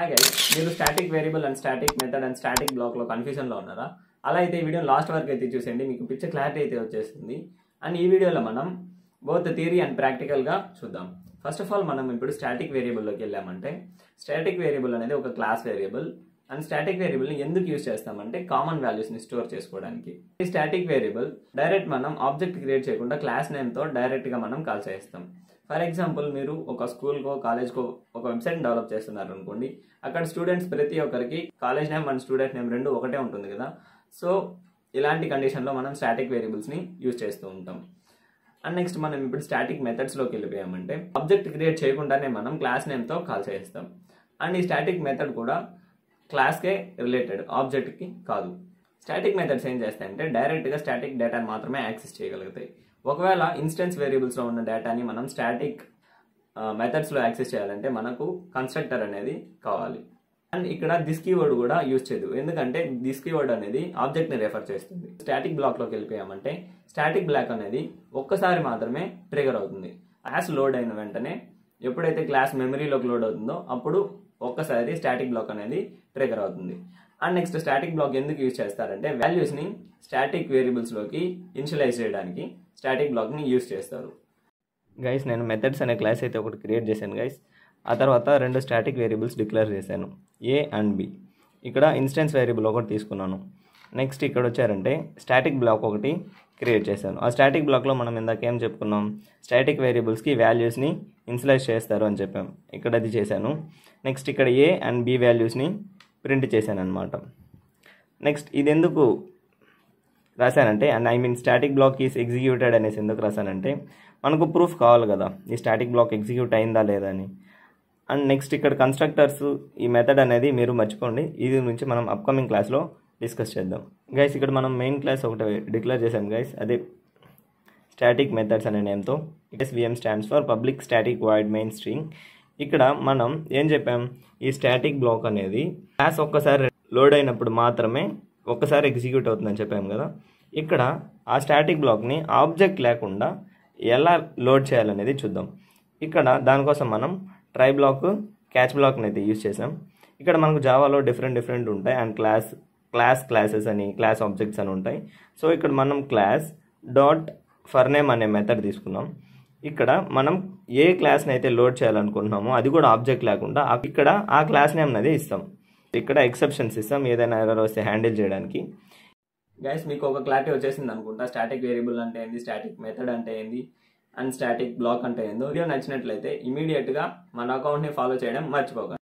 Hi guys, మీరు static variable and static method and static బ్లాక్లో కన్ఫ్యూజన్లో ఉన్నారా? అలా అయితే ఈ వీడియో లాస్ట్ వరకు అయితే చూసేయండి, మీకు పిక్చర్ క్లారిటీ అయితే వచ్చేస్తుంది. అండ్ ఈ వీడియోలో మనం బోత్ థియరీ అండ్ ప్రాక్టికల్గా చూద్దాం. ఫస్ట్ ఆఫ్ ఆల్ మనం ఇప్పుడు స్టాటిక్ వేరియబుల్లోకి వెళ్ళామంటే, స్టాటిక్ వేరియబుల్ అనేది ఒక క్లాస్ వేరియబుల్. అండ్ స్టాటిక్ వేరియబుల్ని ఎందుకు యూజ్ చేస్తామంటే కామన్ వాల్యూస్ని స్టోర్ చేసుకోవడానికి. ఈ స్టాటిక్ వేరియబుల్ డైరెక్ట్ మనం ఆబ్జెక్ట్ క్రియేట్ చేయకుండా క్లాస్ నేమ్తో డైరెక్ట్గా మనం కాల్ చేస్తాం. ఫర్ ఎగ్జాంపుల్, మీరు ఒక స్కూల్కో కాలేజ్కో ఒక వెబ్సైట్ డెవలప్ చేస్తున్నారు అనుకోండి. అక్కడ స్టూడెంట్స్ ప్రతి ఒక్కరికి college name and student name రెండు ఒకటే ఉంటుంది కదా. సో ఇలాంటి కండిషన్లో మనం స్టాటిక్ వేరియబుల్స్ని యూజ్ చేస్తూ ఉంటాం. అండ్ నెక్స్ట్ మనం ఇప్పుడు స్టాటిక్ మెథడ్స్లోకి వెళ్ళిపోయామంటే, ఆబ్జెక్ట్ క్రియేట్ చేయకుండానే మనం క్లాస్ నేమ్తో కాల్ చేస్తాం. అండ్ ఈ స్టాటిక్ మెథడ్ కూడా క్లాస్కే రిలేటెడ్, ఆబ్జెక్ట్కి కాదు. స్టాటిక్ మెథడ్స్ ఏం చేస్తాయంటే డైరెక్ట్గా స్టాటిక్ డేటాని మాత్రమే యాక్సెస్ చేయగలుగుతాయి. ఒకవేళ ఇన్స్టెన్స్ వేరియబుల్స్లో ఉన్న డేటాని మనం స్టాటిక్ మెథడ్స్లో యాక్సెస్ చేయాలంటే మనకు కన్స్ట్రక్టర్ అనేది కావాలి. అండ్ ఇక్కడ దిస్ కీవర్డ్ కూడా యూజ్ చేయదు, ఎందుకంటే దిస్ కీవర్డ్ అనేది ఆబ్జెక్ట్ని రెఫర్ చేస్తుంది. స్టాటిక్ బ్లాక్లోకి వెళ్ళిపోయామంటే, స్టాటిక్ బ్లాక్ అనేది ఒక్కసారి మాత్రమే ట్రిగర్ అవుతుంది. క్లాస్ లోడ్ అయిన వెంటనే ఎప్పుడైతే క్లాస్ మెమరీలోకి లోడ్ అవుతుందో అప్పుడు ఒక్కసారి స్టాటిక్ బ్లాక్ అనేది ట్రిగర్ అవుతుంది. అండ్ నెక్స్ట్ స్టాటిక్ బ్లాక్ ఎందుకు యూజ్ చేస్తారంటే, వాల్యూస్ని స్టాటిక్ వేరియబుల్స్లోకి ఇనిషియలైజ్ చేయడానికి స్టాటిక్ బ్లాక్ని యూజ్ చేస్తారు. గైస్, నేను మెథడ్స్ అనే క్లాస్ అయితే ఒకటి క్రియేట్ చేశాను గైస్. ఆ తర్వాత రెండు స్టాటిక్ వేరియబుల్స్ డిక్లేర్ చేశాను, ఏ అండ్ బి. ఇక్కడ ఇన్స్టెన్స్ వేరియబుల్ ఒకటి తీసుకున్నాను. నెక్స్ట్ ఇక్కడ వచ్చారంటే స్టాటిక్ బ్లాక్ ఒకటి క్రియేట్ చేశాను. ఆ స్టాటిక్ బ్లాక్లో మనం ఇందాక ఏం చెప్పుకున్నాం, స్టాటిక్ వేరియబుల్స్కి వాల్యూస్ని ఇనిషియలైజ్ చేస్తారు అని చెప్పాం. ఇక్కడ అది చేశాను. నెక్స్ట్ ఇక్కడ ఏ అండ్ బి వాల్యూస్ని ప్రింట్ చేశాను అనమాట. నెక్స్ట్ ఇది ఎందుకు రాశానంటే, and static block is executed అనేసి ఎందుకు రాశానంటే, మనకు ప్రూఫ్ కావాలి కదా ఈ స్టాటిక్ బ్లాక్ ఎగ్జిక్యూట్ అయిందా లేదా అని. అండ్ నెక్స్ట్ ఇక్కడ కన్స్ట్రక్టర్స్ ఈ మెథడ్ అనేది మీరు మర్చిపోండి, ఇది నుంచి మనం అప్కమింగ్ క్లాస్లో డిస్కస్ చేద్దాం. గైస్, ఇక్కడ మనం మెయిన్ క్లాస్ ఒకటి డిక్లేర్ చేసాం గైస్, అదే స్టాటిక్ మెథడ్స్ అనే నేమ్తో. SVM stands for public static void main string. ఇక్కడ మనం ఏం చెప్పాం, ఈ స్టాటిక్ బ్లాక్ అనేది క్లాస్ ఒక్కసారి లోడ్ అయినప్పుడు మాత్రమే ఒక్కసారి ఎగ్జిక్యూట్ అవుతుందని చెప్పాం కదా. ఇక్కడ ఆ స్టాటిక్ బ్లాక్ని ఆబ్జెక్ట్ లేకుండా ఎలా లోడ్ చేయాలనేది చూద్దాం. ఇక్కడ దానికోసం మనం ట్రై బ్లాక్, క్యాచ్ బ్లాక్ని అయితే యూజ్ చేసాం. ఇక్కడ మనకు జావాలో డిఫరెంట్ ఉంటాయి. అండ్ క్లాసెస్ అని, క్లాస్ ఆబ్జెక్ట్స్ అని ఉంటాయి. సో ఇక్కడ మనం క్లాస్ డాట్ ఫర్ నేమ్ అనే మెథడ్ తీసుకున్నాం. ఇక్కడ మనం ఏ క్లాస్ని అయితే లోడ్ చేయాలనుకుంటున్నామో అది కూడా ఆబ్జెక్ట్ లేకుండా ఇక్కడ ఆ క్లాస్ నేమ్ అనేది ఇస్తాం. ఇక్కడ ఎక్సెప్షన్స్ ఇస్తాం, ఏదైనా ఎర్రర్ వస్తే హ్యాండిల్ చేయడానికి. గైస్, మీకు ఒక క్లారిటీ వచ్చేసింది అనుకుంటా, స్టాటిక్ వేరియబుల్ అంటే ఏంది, స్టాటిక్ మెథడ్ అంటే ఏంది, అండ్ స్టాటిక్ బ్లాక్ అంటే ఏందో. వీడియో నచ్చినట్లయితే ఇమీడియట్గా మన అకౌంట్ని ఫాలో చేయడం మర్చిపోకండి.